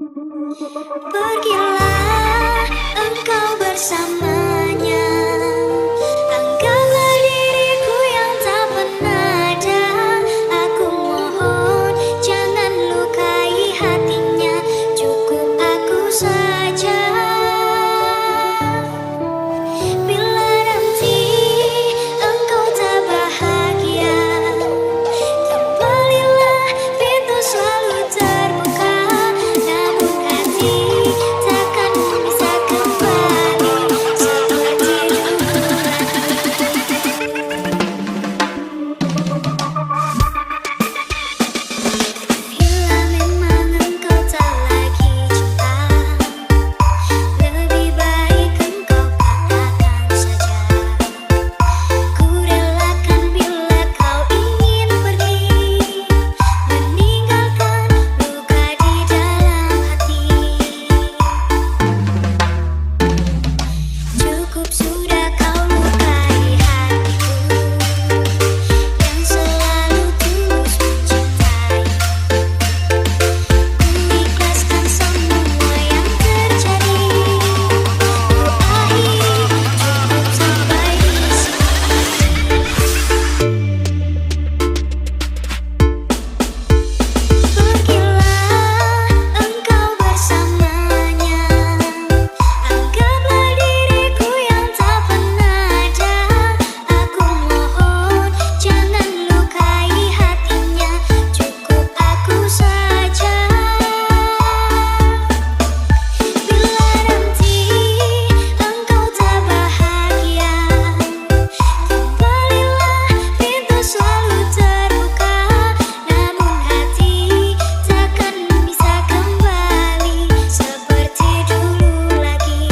Pergilah engkau bersamanya. Anggaplah diriku yang tak pernah ada. Aku mohon jangan lukai hatinya. Cukup aku saja. Bila nanti engkau tak bahagia, kembalilah, pintu selalu terbuka. Namun hati takkan bisa kembali seperti dulu lagi. Bila memang engkau tak lagi cinta, lebih baik engkau katakan saja. Ku relakan bila kau ingin pergi, meninggalkan luka di dalam hati. Cukup sudah kau lukai hatiku yang selalu tulus mencintai. Ku ikhlaskan semua yang terjadi. Ku akhiri cukup sampai di sini. Pergilah engkau bersamanya. Anggaplah diriku yang tak pernah ada. Aku mohon jangan lukai hatinya. Cukup aku saja. Bila nanti engkau tak bahagia, kembalilah, pintu selalu terbuka. Namun hati takkan bisa kembali seperti dulu lagi.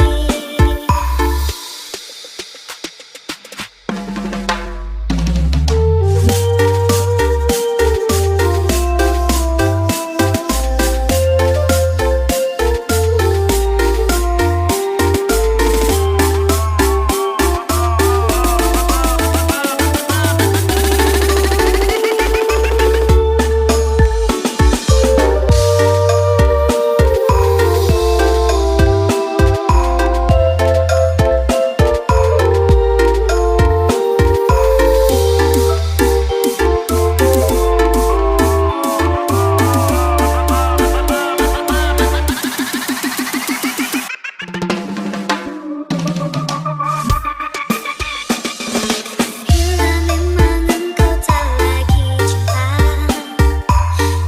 Bila memang engkau tak lagi cinta,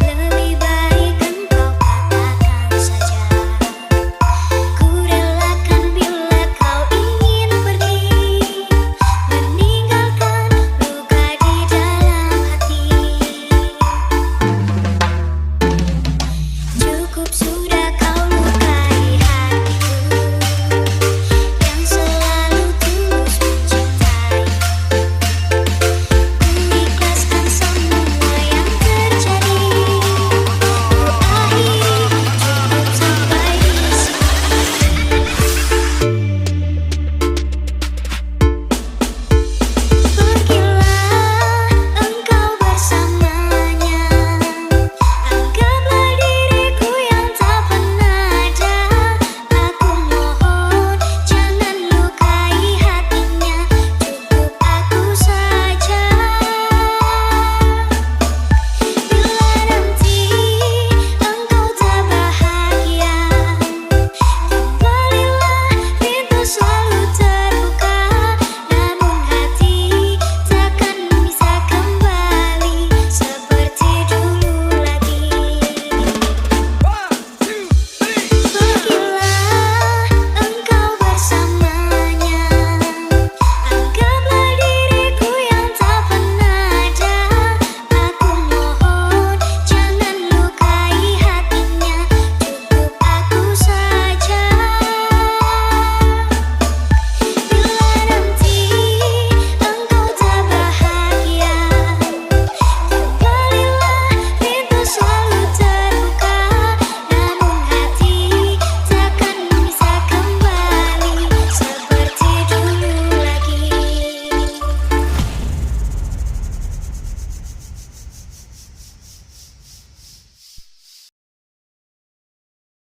lebih baik engkau katakan saja. Ku relakan bila kau ingin pergi, meninggalkan luka di dalam hati. Cukup sudah